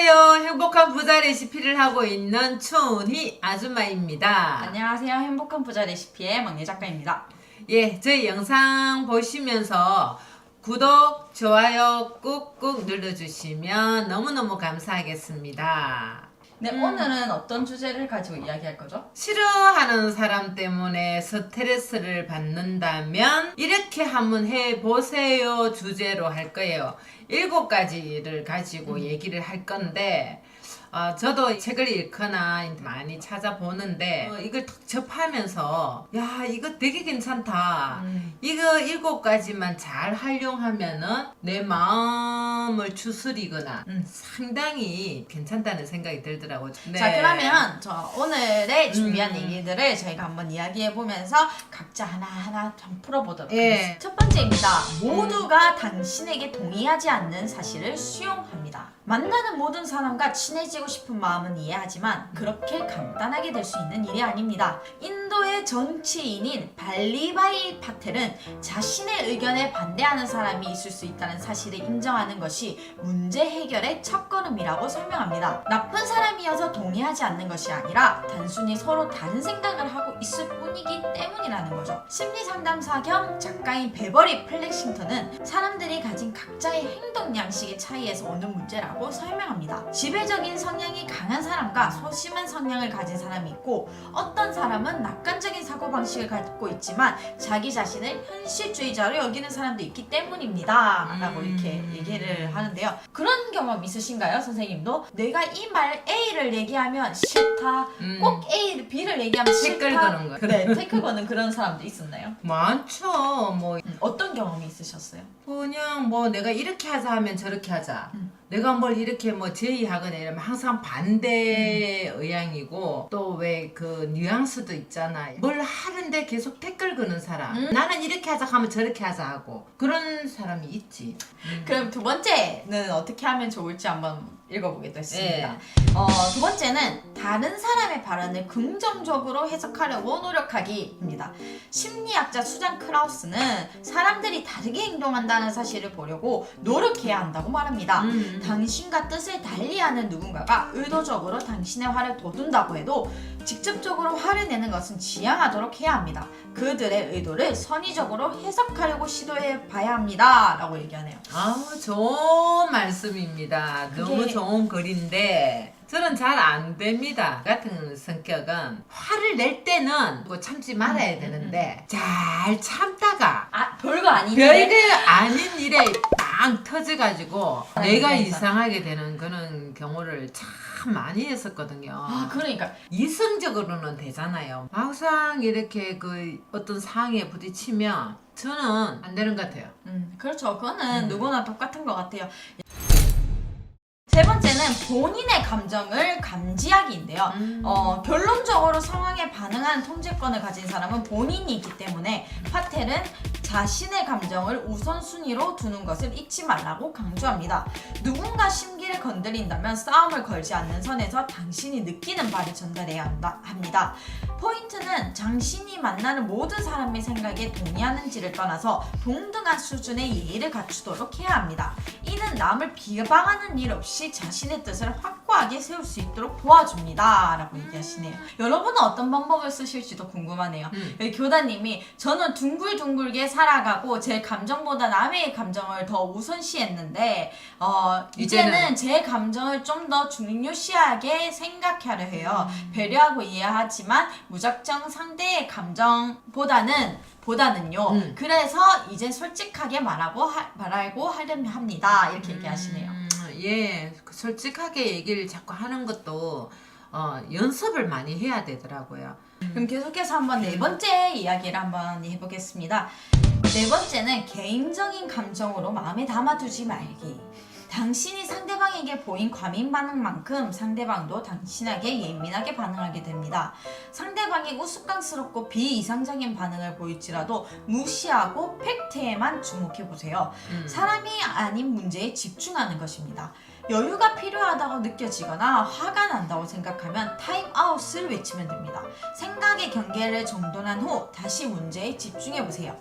안녕하세요. 행복한 부자 레시피를 하고 있는 춘희 아줌마입니다. 안녕하세요. 행복한 부자 레시피의 막내 작가입니다. 예, 저희 영상 보시면서 구독, 좋아요 꾹꾹 눌러주시면 너무너무 감사하겠습니다. 네, 오늘은 어떤 주제를 가지고 이야기할 거죠? 싫어하는 사람 때문에 스트레스를 받는다면 이렇게 한번 해보세요 주제로 할 거예요. 7가지를 가지고 얘기를 할 건데 저도 책을 읽거나 많이 찾아보는데 이걸 딱 접하면서 야 이거 되게 괜찮다. 이거 7가지만 잘 활용하면은 내 마음을 추스리거나 상당히 괜찮다는 생각이 들더라고요. 네. 자, 그러면 저 오늘의 준비한 얘기들을 저희가 한번 이야기해보면서 각자 하나하나 좀 풀어보도록 하겠습니다. 첫 번째입니다. 모두가 당신에게 동의하지 않는 사실을 수용합니다. 만나는 모든 사람과 친해지고 싶은 마음은 이해하지만 그렇게 간단하게 될 수 있는 일이 아닙니다. 인도의 정치인인 발리바이 파텔은 자신의 의견에 반대하는 사람이 있을 수 있다는 사실을 인정하는 것이 문제 해결의 첫걸음이라고 설명합니다. 나쁜 사람이어서 동의하지 않는 것이 아니라 단순히 서로 다른 생각을 하고 있을 뿐이기 때문이라는 거죠. 심리상담사 겸 작가인 베버리 플렉싱턴은 사람들이 가진 각자의 행동 양식의 차이에서 오는 문제라고 설명합니다. 지배적인 성향이 강한 사람과 소심한 성향을 가진 사람이 있고 어떤 사람은 낙관적인 사고방식을 갖고 있지만 자기 자신을 현실주의자로 여기는 사람도 있기 때문입니다. 라고 이렇게 얘기를 하는데요. 그런 경험 있으신가요? 선생님도? 내가 이 말 A를 얘기하면 싫다. 꼭 B를 얘기하면 싫다. 댓글 거는 거. 네, 태클 거는 그런 사람도 있었나요? 많죠. 뭐 어떤 경험이 있으셨어요? 그냥 뭐 내가 이렇게 하자 하면 저렇게 하자. 내가 뭘 이렇게 뭐 제의하거나 이러면 항상 반대 의향이고 또 왜 그 뉘앙스도 있잖아. 뭘 하는데 계속 댓글 거는 사람. 나는 이렇게 하자 하면 저렇게 하자 하고 그런 사람이 있지. 그럼 두 번째는 어떻게 하면 좋을지 한번 읽어보기도 했습니다. 네. 두 번째는 다른 사람의 발언을 긍정적으로 해석하려고 노력하기입니다. 심리학자 수잔 크라우스는 사람들이 다르게 행동한다는 사실을 보려고 노력해야 한다고 말합니다. 당신과 뜻을 달리하는 누군가가 의도적으로 당신의 화를 돋운다고 해도 직접적으로 화를 내는 것은 지양하도록 해야 합니다. 그들의 의도를 선의적으로 해석하려고 시도해 봐야 합니다. 라고 얘기하네요. 아우 좋은 말씀입니다. 너무 좋은 글인데 저는 잘 안 됩니다. 같은 성격은 화를 낼 때는 그거 참지 말아야 되는데 잘 참다가 별거 아닌데 별거 아닌 일에 빵 터져가지고 내가 그래서. 이상하게 되는 그런 경우를 참 많이 했었거든요. 그러니까 이성적으로는 되잖아요. 막상 이렇게 그 어떤 상황에 부딪히면 저는 안 되는 것 같아요. 그렇죠. 그거는 누구나 똑같은 것 같아요. 세 번째는 본인의 감정을 감지하기인데요. 결론적으로 상황에 반응하는 통제권을 가진 사람은 본인이기 때문에 파텔은 자신의 감정을 우선순위로 두는 것을 잊지 말라고 강조합니다. 누군가 심기를 건드린다면 싸움을 걸지 않는 선에서 당신이 느끼는 바를 전달해야 합니다. 포인트는 당신이 만나는 모든 사람의 생각에 동의하는지를 떠나서 동등한 수준의 예의를 갖추도록 해야 합니다. 이는 남을 비방하는 일 없이 자신의 뜻을 확고하게 세울 수 있도록 도와줍니다. 라고 얘기하시네요. 여러분은 어떤 방법을 쓰실지도 궁금하네요. 여기 교다님이 저는 둥글둥글게 살아가고 제 감정보다 남의 감정을 더 우선시했는데 이제는 제 감정을 좀 더 중요시하게 생각하려 해요. 배려하고 이해하지만 무작정 상대의 감정보다는요. 그래서 이제 솔직하게 말하고 하려 합니다. 이렇게 얘기하시네요. 예, 솔직하게 얘기를 자꾸 하는 것도 연습을 많이 해야 되더라고요. 그럼 계속해서 한번 네 번째 이야기를 한번 해보겠습니다. 네 번째는 개인적인 감정으로 마음에 담아두지 말기. 당신이 상대방에게 보인 과민 반응만큼 상대방도 당신에게 예민하게 반응하게 됩니다. 상대방이 우스꽝스럽고 비이상적인 반응을 보일지라도 무시하고 팩트에만 주목해보세요. 사람이 아닌 문제에 집중하는 것입니다. 여유가 필요하다고 느껴지거나 화가 난다고 생각하면 타임아웃을 외치면 됩니다. 생각의 경계를 정돈한 후 다시 문제에 집중해보세요.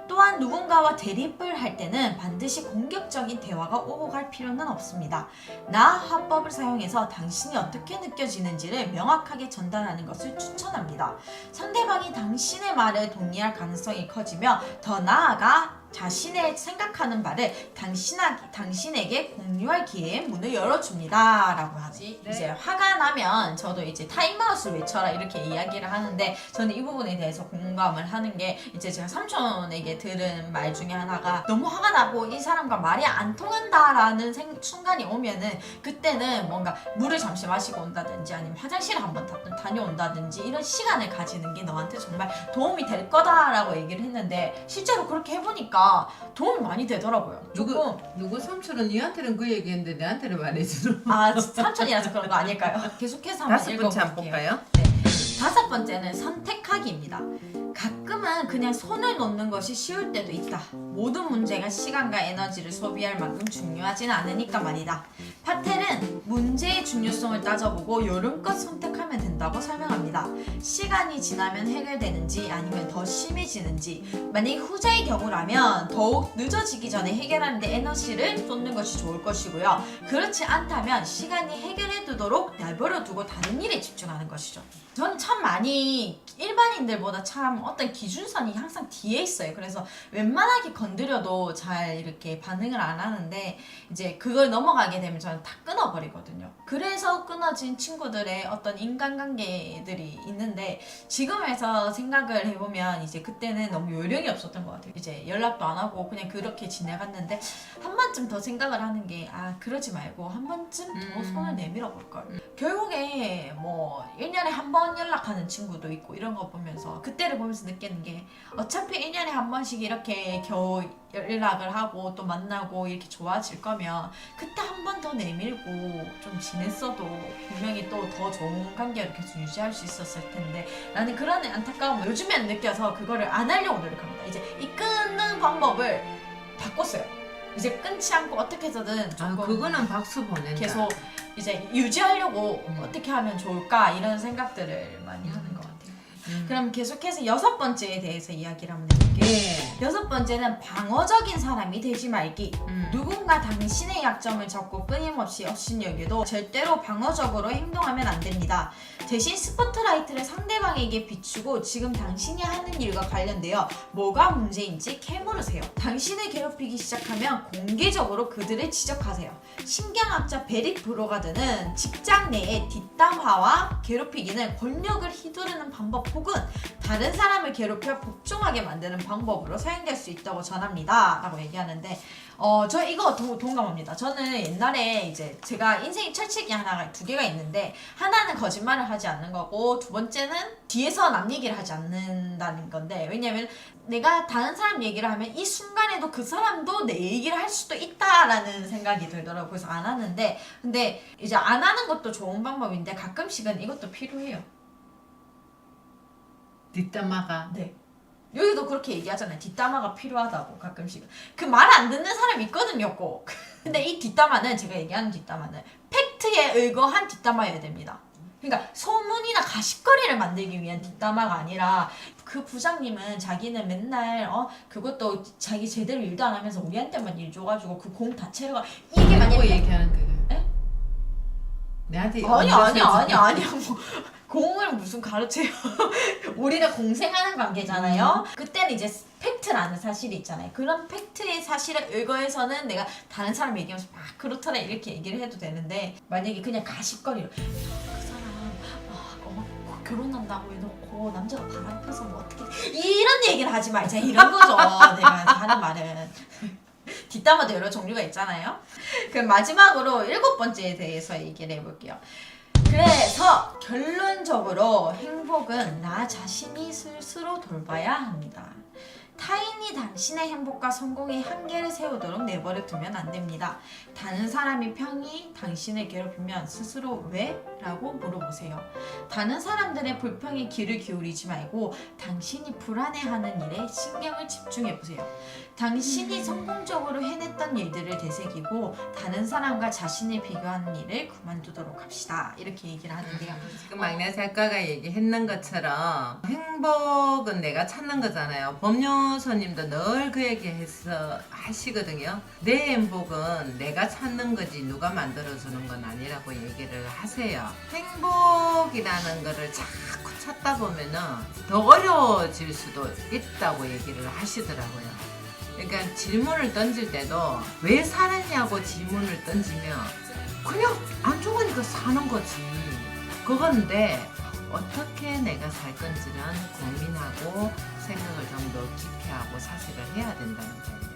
또한 누군가와 대립을 할 때는 반드시 공격적인 대화가 오고 갈 필요는 없습니다. 나 화법을 사용해서 당신이 어떻게 느껴지는지를 명확하게 전달하는 것을 추천합니다. 상대방이 당신의 말에 동의할 가능성이 커지며 더 나아가 자신의 생각하는 바를 당신에게 공유할 기회에 문을 열어줍니다. 라고 하지. 네. 이제 화가 나면 저도 이제 타임아웃을 외쳐라 이렇게 이야기를 하는데 저는 이 부분에 대해서 공감을 하는 게 이제 제가 삼촌에게 들은 말 중에 하나가 너무 화가 나고 이 사람과 말이 안 통한다라는 순간이 오면은 그때는 뭔가 물을 잠시 마시고 온다든지 아니면 화장실을 한번 다녀온다든지 이런 시간을 가지는 게 너한테 정말 도움이 될 거다라고 얘기를 했는데 실제로 그렇게 해보니까 도움이 많이 되더라고요. 조금 누구 삼촌은 니한테는 그 얘기했는데 내한테는 말해주는. 삼촌이라서 그런 거 아닐까요? 계속해서 한번 5번째 한번 읽어볼게요. 볼까요? 네. 5번째는 선택하기입니다. 가끔은 그냥 손을 놓는 것이 쉬울 때도 있다. 모든 문제가 시간과 에너지를 소비할 만큼 중요하진 않으니까 말이다. 파텔은 문제의 중요성을 따져보고 요령껏 선택하면 된다고 설명합니다. 시간이 지나면 해결되는지 아니면 더 심해지는지, 만약 후자의 경우라면 더욱 늦어지기 전에 해결하는데 에너지를 쏟는 것이 좋을 것이고요. 그렇지 않다면 시간이 해결해두도록 내버려 두고 다른 일에 집중하는 것이죠. 저는 참 많이 일반인들보다 참 어떤 기준선이 항상 뒤에 있어요. 그래서 웬만하게 건드려도 잘 이렇게 반응을 안 하는데 이제 그걸 넘어가게 되면 저는 다 끊어버리거든요. 그래서 끊어진 친구들의 어떤 인간관계들이 있는데 지금에서 생각을 해보면 이제 그때는 너무 요령이 없었던 것 같아요. 이제 연락도 안 하고 그냥 그렇게 지내갔는데 한 번쯤 더 생각을 하는 게 그러지 말고 한 번쯤 더 손을 내밀어 볼걸. 결국에 뭐 1년에 한 번 연락하는 친구도 있고 이런 거 보면서 그때를 보면서 느끼는 게 어차피 1년에 한 번씩 이렇게 겨우 연락을 하고 또 만나고 이렇게 좋아질 거면 그때 한 번 더 내밀고 좀 지냈어도 분명히 또 더 좋은 관계를 계속 유지할 수 있었을 텐데 라는 그런 안타까움을 요즘엔 느껴서 그거를 안 하려고 노력합니다. 이제 이 끊는 방법을 바꿨어요. 이제 끊지 않고 어떻게 해서든 조금 그거는 박수 보낸다. 계속 이제 유지하려고 어떻게 하면 좋을까 이런 생각들을 많이 하는 것 같아요. 그럼 계속해서 6번째에 대해서 이야기를 한번 해볼게요. 예. 6번째는 방어적인 사람이 되지 말기. 누군가 당신의 약점을 잡고 끊임없이 업신여겨도 절대로 방어적으로 행동하면 안 됩니다. 대신 스포트라이트를 상대방에게 비추고 지금 당신이 하는 일과 관련되어 뭐가 문제인지 캐물으세요. 당신을 괴롭히기 시작하면 공개적으로 그들을 지적하세요. 신경학자 베릭 브로가드는 직장 내의 뒷담화와 괴롭히기는 권력을 휘두르는 방법 혹은 다른 사람을 괴롭혀 복종하게 만드는 방법으로 사용될 수 있다고 전합니다. 라고 얘기하는데 저 이거 동감합니다. 저는 옛날에 이제 제가 인생의 철칙이 두 개가 있는데 하나는 거짓말을 하지 않는 거고 두 번째는 뒤에서 남 얘기를 하지 않는다는 건데 왜냐면 내가 다른 사람 얘기를 하면 이 순간에도 그 사람도 내 얘기를 할 수도 있다라는 생각이 들더라고요. 그래서 안 하는데 근데 이제 안 하는 것도 좋은 방법인데 가끔씩은 이것도 필요해요. 뒷담화가. 네. 여기도 그렇게 얘기하잖아요. 뒷담화가 필요하다고 가끔씩. 그 말 안 듣는 사람이 있거든요, 꼭. 근데 이 뒷담화는 제가 얘기하는 뒷담화는 팩트에 의거한 뒷담화여야 됩니다. 그러니까 소문이나 가십거리를 만들기 위한 뒷담화가 아니라 그 부장님은 자기는 맨날 그것도 자기 제대로 일도 안 하면서 우리한테만 일 줘가지고 그 공 다 채려가 이게 만약에 얘기하는 거야. 에? 내한테 아니야 뭐 공을 무슨 가르쳐요. 우리가 공생하는 관계잖아요. 그때는 이제 팩트라는 사실이 있잖아요. 그런 팩트의 사실을 의거해서는 내가 다른 사람 얘기하면서 막 그렇더라 이렇게 얘기를 해도 되는데 만약에 그냥 가십거리로 그 사람 결혼한다고 해놓고 남자가 바람 펴서 뭐 어떻게 이런 얘기를 하지 말자 이런 거죠. 내가 하는 말은 뒷담화도 여러 종류가 있잖아요. 그럼 마지막으로 7번째에 대해서 얘기를 해볼게요. 그래서 결론적으로 행복은 나 자신이 스스로 돌봐야 합니다. 타인이 당신의 행복과 성공에 한계를 세우도록 내버려 두면 안 됩니다. 다른 사람이 평이 당신을 괴롭히면 스스로 왜? 라고 물어보세요. 다른 사람들의 불평에 귀를 기울이지 말고 당신이 불안해하는 일에 신경을 집중해보세요. 당신이 성공적으로 해냈던 일들을 되새기고 다른 사람과 자신을 비교하는 일을 그만두도록 합시다. 이렇게 얘기를 하는데요. 지금 막내 작가가 얘기했는 것처럼 행복은 내가 찾는 거잖아요. 법률 변호사님도 늘 그 얘기 하시거든요. 내 행복은 내가 찾는 거지 누가 만들어주는 건 아니라고 얘기를 하세요. 행복이라는 거를 자꾸 찾다 보면은 더 어려워질 수도 있다고 얘기를 하시더라고요. 그러니까 질문을 던질 때도 왜 살았냐고 질문을 던지면 그냥 안 좋으니까 사는 거지. 그건데 어떻게 내가 살 건지는 고민하고 생각을 좀 더 깊이 하고 사색을 해야 된다는 거예요.